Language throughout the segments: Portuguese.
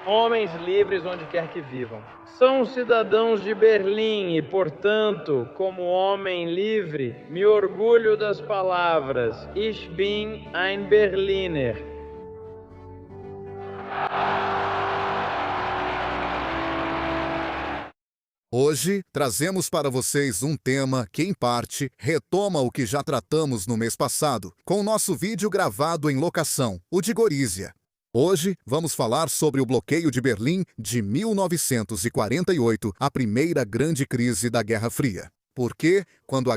Homens livres onde quer que vivam. São cidadãos de Berlim e, portanto, como homem livre, me orgulho das palavras Ich bin ein Berliner. Hoje, trazemos para vocês um tema que, em parte, retoma o que já tratamos no mês passado, com o nosso vídeo gravado em locação, o de Gorizia. Hoje, vamos falar sobre o bloqueio de Berlim de 1948, a primeira grande crise da Guerra Fria. Porque, quando a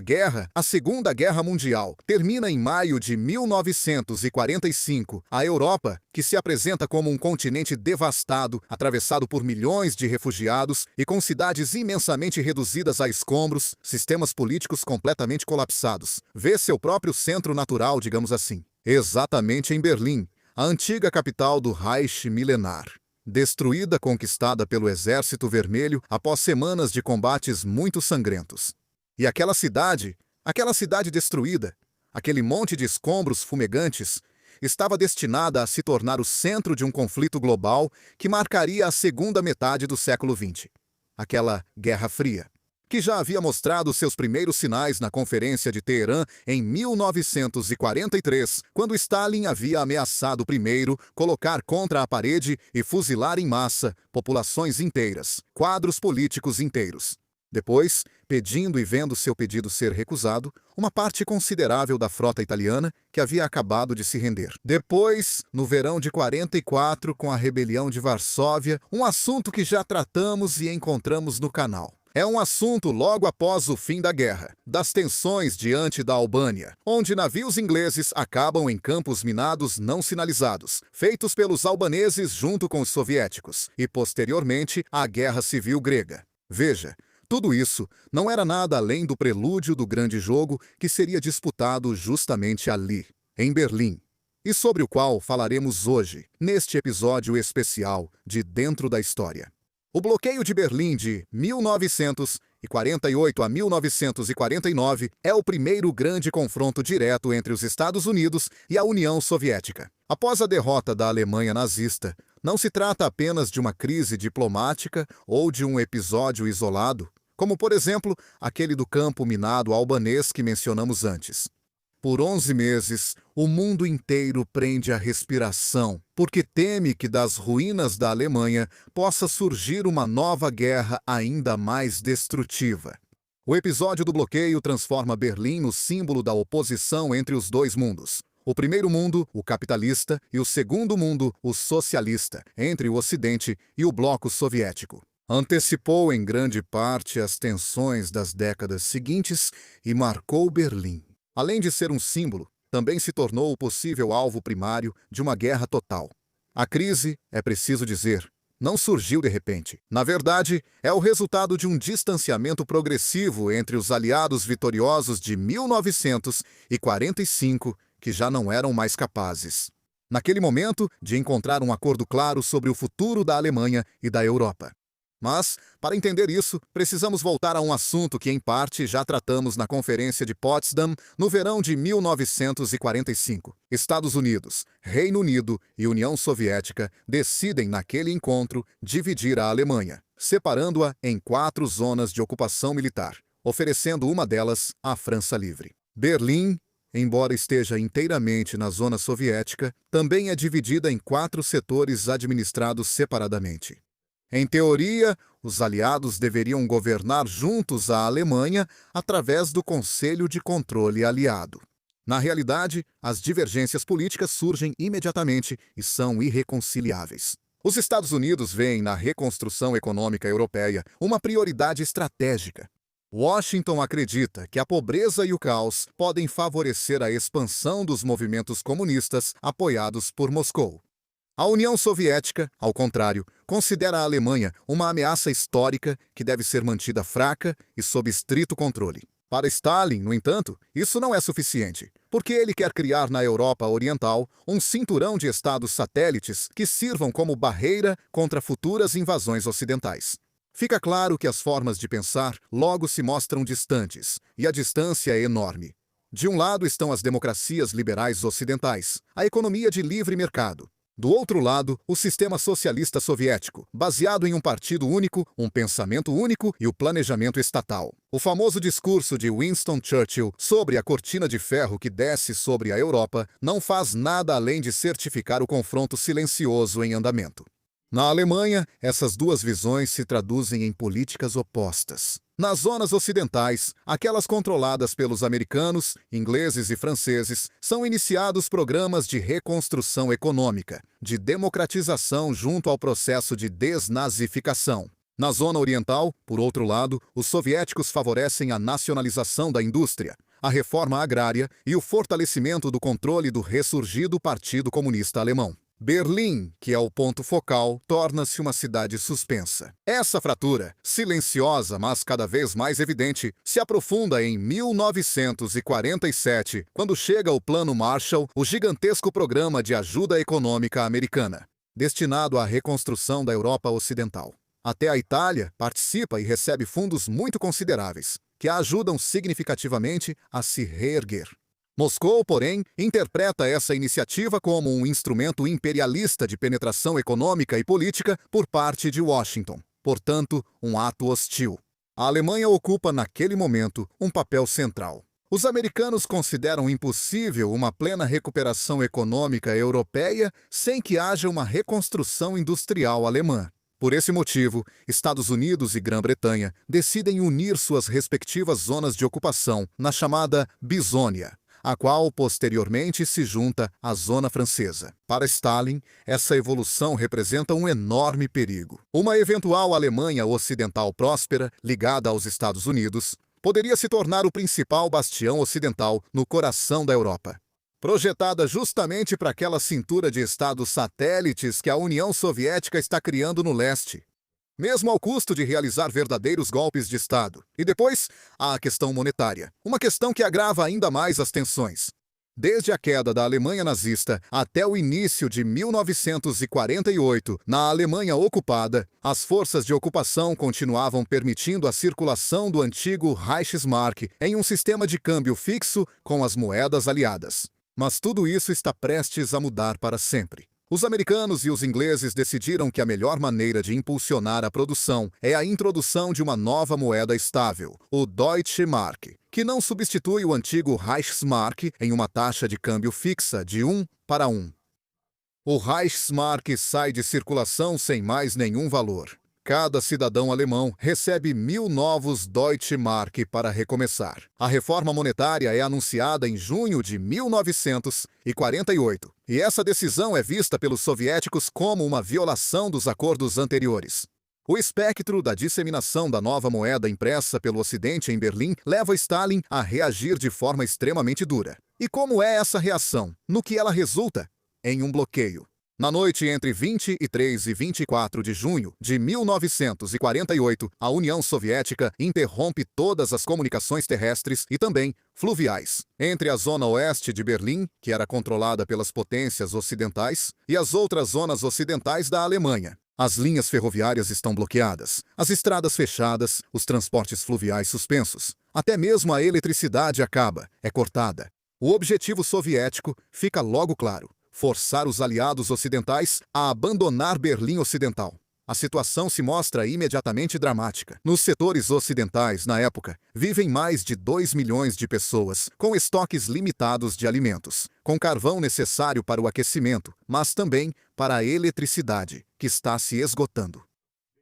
Segunda Guerra Mundial, termina em maio de 1945, a Europa, que se apresenta como um continente devastado, atravessado por milhões de refugiados e com cidades imensamente reduzidas a escombros, sistemas políticos completamente colapsados, vê seu próprio centro natural, digamos assim, exatamente em Berlim, a antiga capital do Reich milenar. Destruída, conquistada pelo Exército Vermelho após semanas de combates muito sangrentos. E aquela cidade destruída, aquele monte de escombros fumegantes, estava destinada a se tornar o centro de um conflito global que marcaria a segunda metade do século XX. Aquela Guerra Fria, que já havia mostrado seus primeiros sinais na Conferência de Teherã em 1943, quando Stalin havia ameaçado primeiro colocar contra a parede e fuzilar em massa populações inteiras, quadros políticos inteiros. Depois, pedindo e vendo seu pedido ser recusado, uma parte considerável da frota italiana que havia acabado de se render. Depois, no verão de 44, com a rebelião de Varsóvia, um assunto que já tratamos e encontramos no canal. É um assunto logo após o fim da guerra, das tensões diante da Albânia, onde navios ingleses acabam em campos minados não sinalizados, feitos pelos albaneses junto com os soviéticos, e posteriormente a Guerra Civil Grega. Veja, tudo isso não era nada além do prelúdio do grande jogo que seria disputado justamente ali, em Berlim, e sobre o qual falaremos hoje, neste episódio especial de Dentro da História. O bloqueio de Berlim de 1948 a 1949 é o primeiro grande confronto direto entre os Estados Unidos e a União Soviética. Após a derrota da Alemanha nazista, não se trata apenas de uma crise diplomática ou de um episódio isolado, como, por exemplo, aquele do campo minado albanês que mencionamos antes. Por 11 meses, o mundo inteiro prende a respiração, porque teme que das ruínas da Alemanha possa surgir uma nova guerra ainda mais destrutiva. O episódio do bloqueio transforma Berlim no símbolo da oposição entre os dois mundos. O primeiro mundo, o capitalista, e o segundo mundo, o socialista, entre o Ocidente e o bloco soviético. Antecipou em grande parte as tensões das décadas seguintes e marcou Berlim. Além de ser um símbolo, também se tornou o possível alvo primário de uma guerra total. A crise, é preciso dizer, não surgiu de repente. Na verdade, é o resultado de um distanciamento progressivo entre os aliados vitoriosos de 1945, que já não eram mais capazes, naquele momento, de encontrar um acordo claro sobre o futuro da Alemanha e da Europa. Mas, para entender isso, precisamos voltar a um assunto que, em parte, já tratamos na Conferência de Potsdam no verão de 1945. Estados Unidos, Reino Unido e União Soviética decidem, naquele encontro, dividir a Alemanha, separando-a em 4 zonas de ocupação militar, oferecendo uma delas à França livre. Berlim, embora esteja inteiramente na zona soviética, também é dividida em 4 setores administrados separadamente. Em teoria, os aliados deveriam governar juntos a Alemanha através do Conselho de Controle Aliado. Na realidade, as divergências políticas surgem imediatamente e são irreconciliáveis. Os Estados Unidos veem na reconstrução econômica europeia uma prioridade estratégica. Washington acredita que a pobreza e o caos podem favorecer a expansão dos movimentos comunistas apoiados por Moscou. A União Soviética, ao contrário, considera a Alemanha uma ameaça histórica que deve ser mantida fraca e sob estrito controle. Para Stalin, no entanto, isso não é suficiente, porque ele quer criar na Europa Oriental um cinturão de estados satélites que sirvam como barreira contra futuras invasões ocidentais. Fica claro que as formas de pensar logo se mostram distantes, e a distância é enorme. De um lado estão as democracias liberais ocidentais, a economia de livre mercado. Do outro lado, o sistema socialista soviético, baseado em um partido único, um pensamento único e o planejamento estatal. O famoso discurso de Winston Churchill sobre a cortina de ferro que desce sobre a Europa não faz nada além de certificar o confronto silencioso em andamento. Na Alemanha, essas duas visões se traduzem em políticas opostas. Nas zonas ocidentais, aquelas controladas pelos americanos, ingleses e franceses, são iniciados programas de reconstrução econômica, de democratização junto ao processo de desnazificação. Na zona oriental, por outro lado, os soviéticos favorecem a nacionalização da indústria, a reforma agrária e o fortalecimento do controle do ressurgido Partido Comunista Alemão. Berlim, que é o ponto focal, torna-se uma cidade suspensa. Essa fratura, silenciosa mas cada vez mais evidente, se aprofunda em 1947, quando chega o Plano Marshall, o gigantesco programa de ajuda econômica americana, destinado à reconstrução da Europa Ocidental. Até a Itália participa e recebe fundos muito consideráveis, que a ajudam significativamente a se reerguer. Moscou, porém, interpreta essa iniciativa como um instrumento imperialista de penetração econômica e política por parte de Washington, portanto, um ato hostil. A Alemanha ocupa, naquele momento, um papel central. Os americanos consideram impossível uma plena recuperação econômica europeia sem que haja uma reconstrução industrial alemã. Por esse motivo, Estados Unidos e Grã-Bretanha decidem unir suas respectivas zonas de ocupação na chamada Bisônia, a qual posteriormente se junta à Zona Francesa. Para Stalin, essa evolução representa um enorme perigo. Uma eventual Alemanha Ocidental próspera, ligada aos Estados Unidos, poderia se tornar o principal bastião ocidental no coração da Europa. Projetada justamente para aquela cintura de estados satélites que a União Soviética está criando no leste, mesmo ao custo de realizar verdadeiros golpes de Estado. E depois, há a questão monetária, uma questão que agrava ainda mais as tensões. Desde a queda da Alemanha nazista até o início de 1948, na Alemanha ocupada, as forças de ocupação continuavam permitindo a circulação do antigo Reichsmark em um sistema de câmbio fixo com as moedas aliadas. Mas tudo isso está prestes a mudar para sempre. Os americanos e os ingleses decidiram que a melhor maneira de impulsionar a produção é a introdução de uma nova moeda estável, o Deutsche Mark, que não substitui o antigo Reichsmark em uma taxa de câmbio fixa de 1 para 1. O Reichsmark sai de circulação sem mais nenhum valor. Cada cidadão alemão recebe 1.000 novos Deutsche Mark para recomeçar. A reforma monetária é anunciada em junho de 1948, e essa decisão é vista pelos soviéticos como uma violação dos acordos anteriores. O espectro da disseminação da nova moeda impressa pelo Ocidente em Berlim leva Stalin a reagir de forma extremamente dura. E como é essa reação? No que ela resulta? Em um bloqueio. Na noite entre 23 e 24 de junho de 1948, a União Soviética interrompe todas as comunicações terrestres e também fluviais entre a zona oeste de Berlim, que era controlada pelas potências ocidentais, e as outras zonas ocidentais da Alemanha. As linhas ferroviárias estão bloqueadas, as estradas fechadas, os transportes fluviais suspensos. Até mesmo a eletricidade é cortada. O objetivo soviético fica logo claro: forçar os aliados ocidentais a abandonar Berlim Ocidental. A situação se mostra imediatamente dramática. Nos setores ocidentais, na época, vivem mais de 2 milhões de pessoas, com estoques limitados de alimentos, com carvão necessário para o aquecimento, mas também para a eletricidade, que está se esgotando.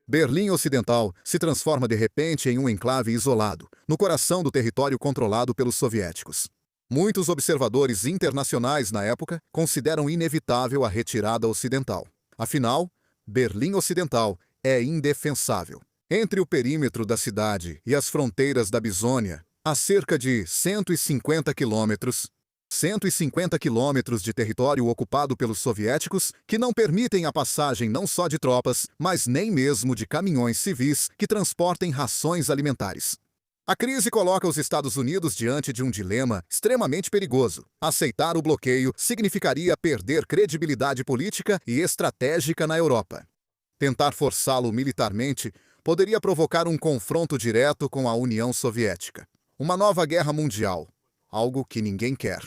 Berlim Ocidental se transforma de repente em um enclave isolado, no coração do território controlado pelos soviéticos. Muitos observadores internacionais na época consideram inevitável a retirada ocidental. Afinal, Berlim Ocidental é indefensável. Entre o perímetro da cidade e as fronteiras da Bisônia, há cerca de 150 quilômetros de território ocupado pelos soviéticos que não permitem a passagem não só de tropas, mas nem mesmo de caminhões civis que transportem rações alimentares. A crise coloca os Estados Unidos diante de um dilema extremamente perigoso. Aceitar o bloqueio significaria perder credibilidade política e estratégica na Europa. Tentar forçá-lo militarmente poderia provocar um confronto direto com a União Soviética. Uma nova guerra mundial, algo que ninguém quer.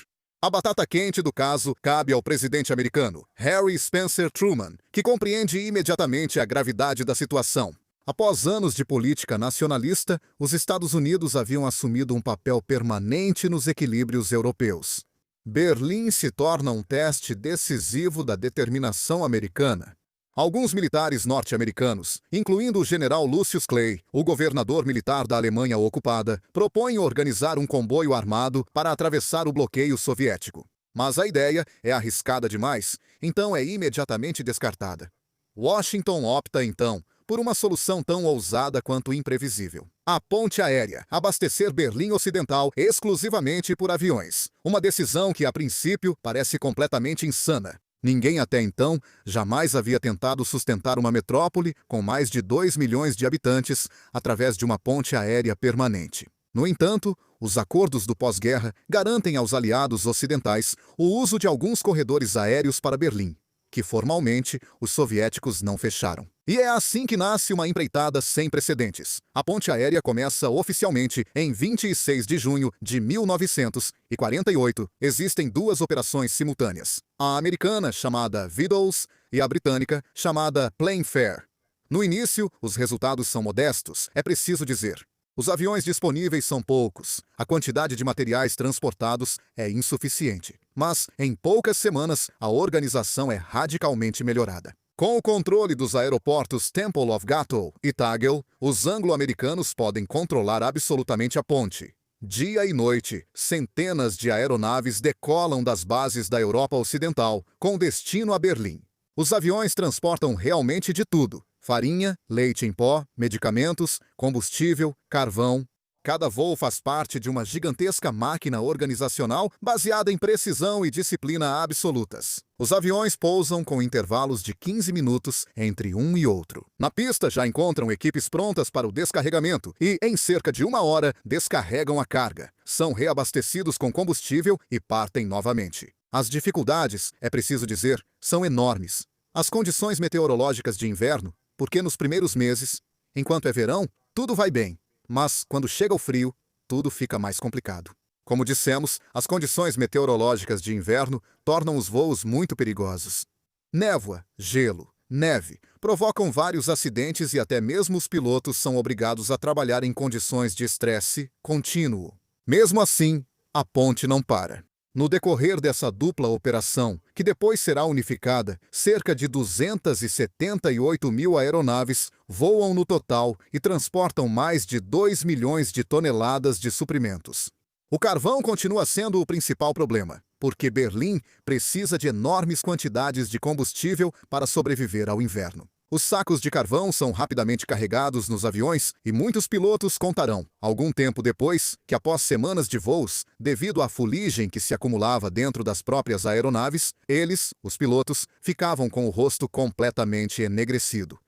A batata quente do caso cabe ao presidente americano, Harry Spencer Truman, que compreende imediatamente a gravidade da situação. Após anos de política nacionalista, os Estados Unidos haviam assumido um papel permanente nos equilíbrios europeus. Berlim se torna um teste decisivo da determinação americana. Alguns militares norte-americanos, incluindo o general Lucius Clay, o governador militar da Alemanha ocupada, propõem organizar um comboio armado para atravessar o bloqueio soviético. Mas a ideia é arriscada demais, então é imediatamente descartada. Washington opta, então, por uma solução tão ousada quanto imprevisível. A ponte aérea, abastecer Berlim Ocidental exclusivamente por aviões. Uma decisão que, a princípio, parece completamente insana. Ninguém até então jamais havia tentado sustentar uma metrópole com mais de 2 milhões de habitantes através de uma ponte aérea permanente. No entanto, os acordos do pós-guerra garantem aos aliados ocidentais o uso de alguns corredores aéreos para Berlim, que formalmente os soviéticos não fecharam. E é assim que nasce uma empreitada sem precedentes. A ponte aérea começa oficialmente em 26 de junho de 1948. Existem duas operações simultâneas. A americana, chamada Vidals, e a britânica, chamada Plainfair. No início, os resultados são modestos, é preciso dizer. Os aviões disponíveis são poucos, a quantidade de materiais transportados é insuficiente. Mas, em poucas semanas, a organização é radicalmente melhorada. Com o controle dos aeroportos Temple of Gatto e Tegel, os anglo-americanos podem controlar absolutamente a ponte. Dia e noite, centenas de aeronaves decolam das bases da Europa Ocidental, com destino a Berlim. Os aviões transportam realmente de tudo: farinha, leite em pó, medicamentos, combustível, carvão. Cada voo faz parte de uma gigantesca máquina organizacional baseada em precisão e disciplina absolutas. Os aviões pousam com intervalos de 15 minutos entre um e outro. Na pista já encontram equipes prontas para o descarregamento e, em cerca de 1 hora, descarregam a carga. São reabastecidos com combustível e partem novamente. As dificuldades, é preciso dizer, são enormes. As condições meteorológicas de inverno, porque nos primeiros meses, enquanto é verão, tudo vai bem. Mas, quando chega o frio, tudo fica mais complicado. Como dissemos, as condições meteorológicas de inverno tornam os voos muito perigosos. Névoa, gelo, neve provocam vários acidentes e até mesmo os pilotos são obrigados a trabalhar em condições de estresse contínuo. Mesmo assim, a ponte não para. No decorrer dessa dupla operação, que depois será unificada, cerca de 278 mil aeronaves voam no total e transportam mais de 2 milhões de toneladas de suprimentos. O carvão continua sendo o principal problema, porque Berlim precisa de enormes quantidades de combustível para sobreviver ao inverno. Os sacos de carvão são rapidamente carregados nos aviões e muitos pilotos contarão, algum tempo depois, que após semanas de voos, devido à fuligem que se acumulava dentro das próprias aeronaves, eles, os pilotos, ficavam com o rosto completamente enegrecido.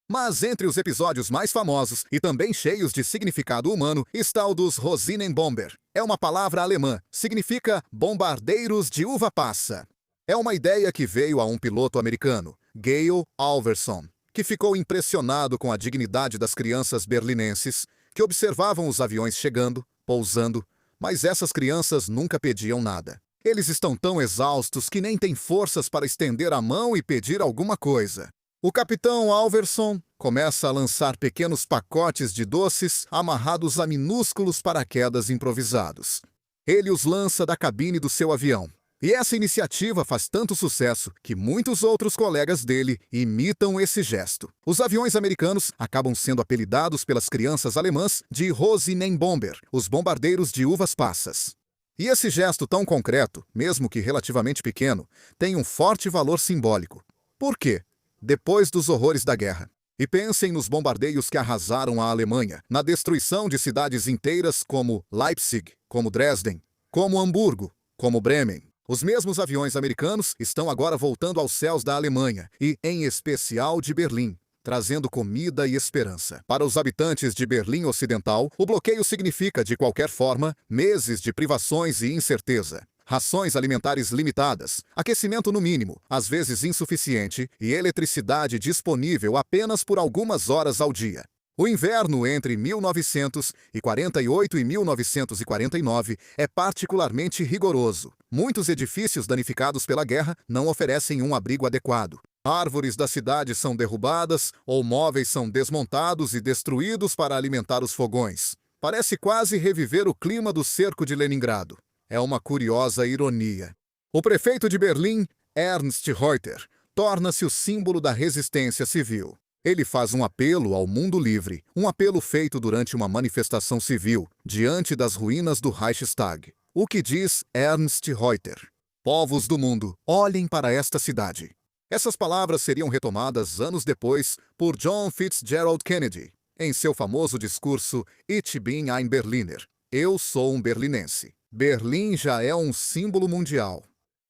Mas entre os episódios mais famosos e também cheios de significado humano está o dos Rosinenbomber. É uma palavra alemã, significa bombardeiros de uva passa. É uma ideia que veio a um piloto americano, Gale Alverson, que ficou impressionado com a dignidade das crianças berlinenses, que observavam os aviões chegando, pousando, mas essas crianças nunca pediam nada. Eles estão tão exaustos que nem têm forças para estender a mão e pedir alguma coisa. O capitão Alverson começa a lançar pequenos pacotes de doces amarrados a minúsculos paraquedas improvisados. Ele os lança da cabine do seu avião. E essa iniciativa faz tanto sucesso que muitos outros colegas dele imitam esse gesto. Os aviões americanos acabam sendo apelidados pelas crianças alemãs de Rosinenbomber, os bombardeiros de uvas passas. E esse gesto tão concreto, mesmo que relativamente pequeno, tem um forte valor simbólico. Por quê? Depois dos horrores da guerra. E pensem nos bombardeios que arrasaram a Alemanha, na destruição de cidades inteiras como Leipzig, como Dresden, como Hamburgo, como Bremen. Os mesmos aviões americanos estão agora voltando aos céus da Alemanha e, em especial, de Berlim, trazendo comida e esperança. Para os habitantes de Berlim Ocidental, o bloqueio significa, de qualquer forma, meses de privações e incerteza. Rações alimentares limitadas, aquecimento no mínimo, às vezes insuficiente, e eletricidade disponível apenas por algumas horas ao dia. O inverno entre 1948 e 1949 é particularmente rigoroso. Muitos edifícios danificados pela guerra não oferecem um abrigo adequado. Árvores da cidade são derrubadas ou móveis são desmontados e destruídos para alimentar os fogões. Parece quase reviver o clima do cerco de Leningrado. É uma curiosa ironia. O prefeito de Berlim, Ernst Reuter, torna-se o símbolo da resistência civil. Ele faz um apelo ao mundo livre, um apelo feito durante uma manifestação civil, diante das ruínas do Reichstag. O que diz Ernst Reuter? Povos do mundo, olhem para esta cidade. Essas palavras seriam retomadas anos depois por John Fitzgerald Kennedy, em seu famoso discurso Ich bin ein Berliner. Eu sou um berlinense. Berlim já é um símbolo mundial.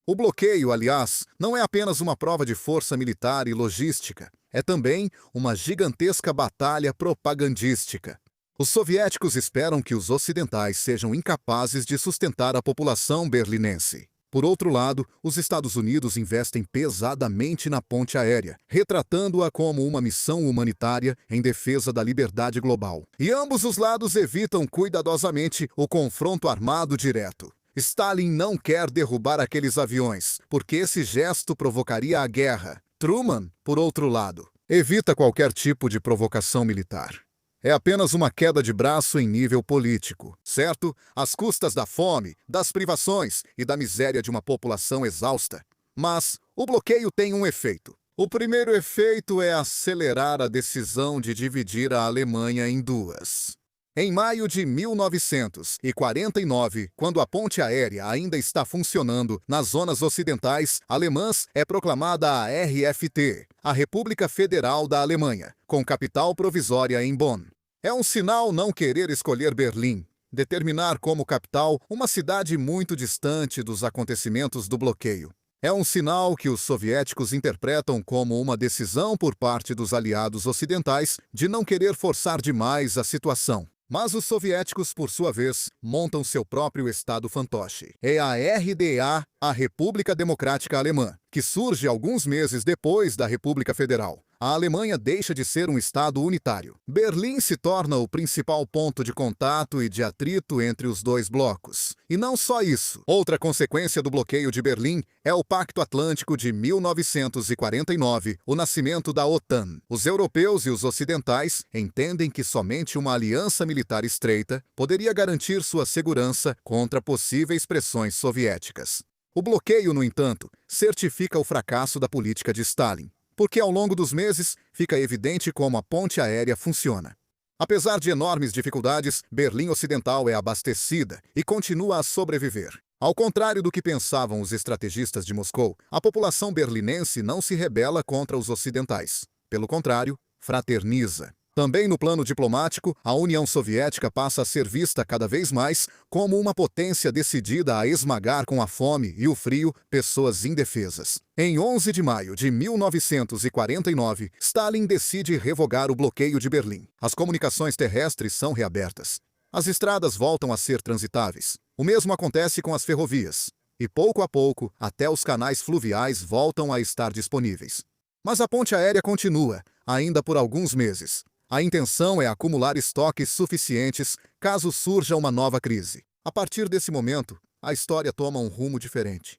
O bloqueio, aliás, não é apenas uma prova de força militar e logística, é também uma gigantesca batalha propagandística. Os soviéticos esperam que os ocidentais sejam incapazes de sustentar a população berlinense. Por outro lado, os Estados Unidos investem pesadamente na ponte aérea, retratando-a como uma missão humanitária em defesa da liberdade global. E ambos os lados evitam cuidadosamente o confronto armado direto. Stalin não quer derrubar aqueles aviões, porque esse gesto provocaria a guerra. Truman, por outro lado, evita qualquer tipo de provocação militar. É apenas uma queda de braço em nível político, certo? Às custas da fome, das privações e da miséria de uma população exausta. Mas o bloqueio tem um efeito. O primeiro efeito é acelerar a decisão de dividir a Alemanha em duas. Em maio de 1949, quando a ponte aérea ainda está funcionando nas zonas ocidentais alemãs, é proclamada a RFT, a República Federal da Alemanha, com capital provisória em Bonn. É um sinal não querer escolher Berlim, determinar como capital uma cidade muito distante dos acontecimentos do bloqueio. É um sinal que os soviéticos interpretam como uma decisão por parte dos aliados ocidentais de não querer forçar demais a situação. Mas os soviéticos, por sua vez, montam seu próprio estado fantoche. É a RDA, a República Democrática Alemã, que surge alguns meses depois da República Federal. A Alemanha deixa de ser um estado unitário. Berlim se torna o principal ponto de contato e de atrito entre os dois blocos. E não só isso. Outra consequência do bloqueio de Berlim é o Pacto Atlântico de 1949, o nascimento da OTAN. Os europeus e os ocidentais entendem que somente uma aliança militar estreita poderia garantir sua segurança contra possíveis pressões soviéticas. O bloqueio, no entanto, certifica o fracasso da política de Stalin, porque ao longo dos meses fica evidente como a ponte aérea funciona. Apesar de enormes dificuldades, Berlim Ocidental é abastecida e continua a sobreviver. Ao contrário do que pensavam os estrategistas de Moscou, a população berlinense não se rebela contra os ocidentais. Pelo contrário, fraterniza. Também no plano diplomático, a União Soviética passa a ser vista cada vez mais como uma potência decidida a esmagar com a fome e o frio pessoas indefesas. Em 11 de maio de 1949, Stalin decide revogar o bloqueio de Berlim. As comunicações terrestres são reabertas. As estradas voltam a ser transitáveis. O mesmo acontece com as ferrovias. E pouco a pouco, até os canais fluviais voltam a estar disponíveis. Mas a ponte aérea continua, ainda por alguns meses. A intenção é acumular estoques suficientes caso surja uma nova crise. A partir desse momento, a história toma um rumo diferente.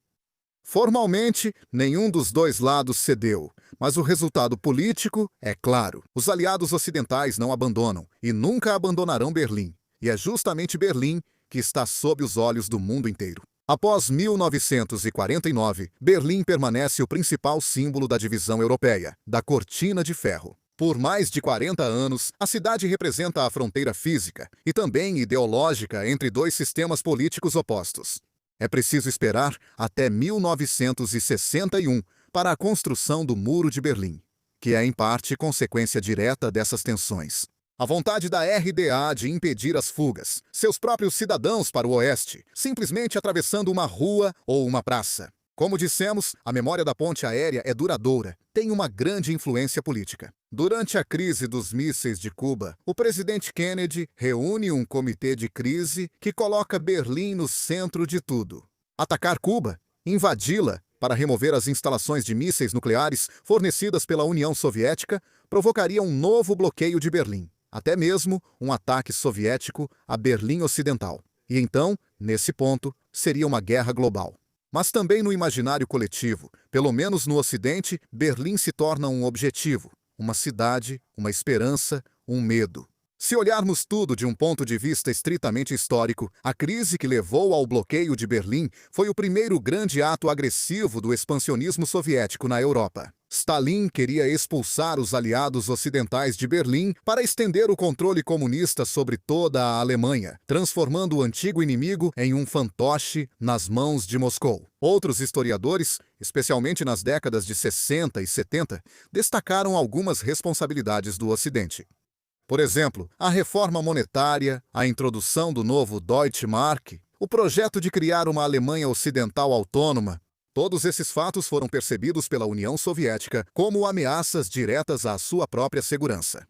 Formalmente, nenhum dos dois lados cedeu, mas o resultado político é claro. Os aliados ocidentais não abandonam e nunca abandonarão Berlim. E é justamente Berlim que está sob os olhos do mundo inteiro. Após 1949, Berlim permanece o principal símbolo da divisão europeia, da Cortina de Ferro. Por mais de 40 anos, a cidade representa a fronteira física e também ideológica entre dois sistemas políticos opostos. É preciso esperar até 1961 para a construção do Muro de Berlim, que é em parte consequência direta dessas tensões. A vontade da RDA de impedir as fugas, seus próprios cidadãos para o oeste, simplesmente atravessando uma rua ou uma praça. Como dissemos, a memória da ponte aérea é duradoura, tem uma grande influência política. Durante a crise dos mísseis de Cuba, o presidente Kennedy reúne um comitê de crise que coloca Berlim no centro de tudo. Atacar Cuba, invadi-la para remover as instalações de mísseis nucleares fornecidas pela União Soviética, provocaria um novo bloqueio de Berlim. até mesmo um ataque soviético a Berlim Ocidental. E então, nesse ponto, seria uma guerra global. Mas também no imaginário coletivo, pelo menos no Ocidente, Berlim se torna um objetivo, uma cidade, uma esperança, um medo. Se olharmos tudo de um ponto de vista estritamente histórico, a crise que levou ao bloqueio de Berlim foi o primeiro grande ato agressivo do expansionismo soviético na Europa. Stalin queria expulsar os aliados ocidentais de Berlim para estender o controle comunista sobre toda a Alemanha, transformando o antigo inimigo em um fantoche nas mãos de Moscou. Outros historiadores, especialmente nas décadas de 60 e 70, destacaram algumas responsabilidades do Ocidente. Por exemplo, a reforma monetária, a introdução do novo Deutsche Mark, o projeto de criar uma Alemanha Ocidental autônoma. Todos esses fatos foram percebidos pela União Soviética como ameaças diretas à sua própria segurança.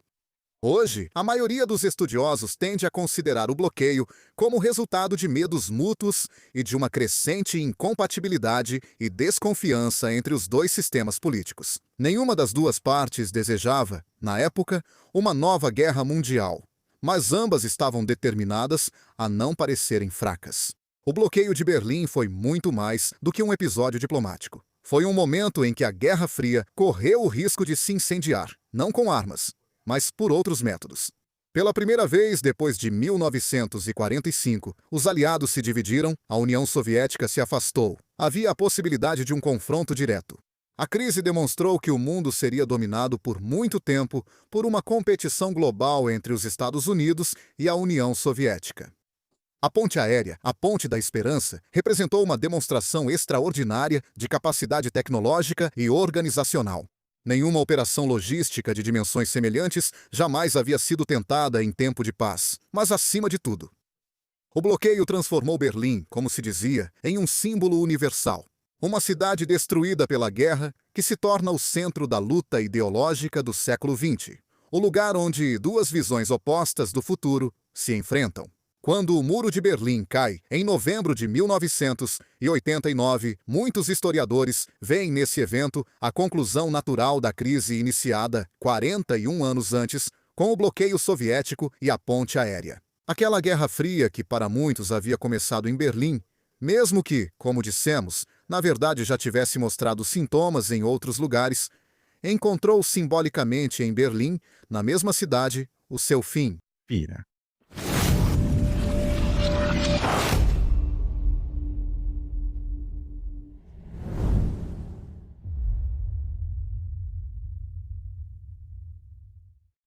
Hoje, a maioria dos estudiosos tende a considerar o bloqueio como resultado de medos mútuos e de uma crescente incompatibilidade e desconfiança entre os dois sistemas políticos. Nenhuma das duas partes desejava, na época, uma nova guerra mundial, mas ambas estavam determinadas a não parecerem fracas. O bloqueio de Berlim foi muito mais do que um episódio diplomático. Foi um momento em que a Guerra Fria correu o risco de se incendiar, não com armas, mas por outros métodos. Pela primeira vez depois de 1945, os aliados se dividiram, a União Soviética se afastou. Havia a possibilidade de um confronto direto. A crise demonstrou que o mundo seria dominado por muito tempo por uma competição global entre os Estados Unidos e a União Soviética. A ponte aérea, a Ponte da Esperança, representou uma demonstração extraordinária de capacidade tecnológica e organizacional. Nenhuma operação logística de dimensões semelhantes jamais havia sido tentada em tempo de paz, mas acima de tudo, o bloqueio transformou Berlim, como se dizia, em um símbolo universal. Uma cidade destruída pela guerra que se torna o centro da luta ideológica do século XX, o lugar onde duas visões opostas do futuro se enfrentam. Quando o Muro de Berlim cai em novembro de 1989, muitos historiadores veem nesse evento a conclusão natural da crise iniciada 41 anos antes, com o bloqueio soviético e a ponte aérea. Aquela Guerra Fria que para muitos havia começado em Berlim, mesmo que, como dissemos, na verdade já tivesse mostrado sintomas em outros lugares, encontrou simbolicamente em Berlim, na mesma cidade, o seu fim. Pira.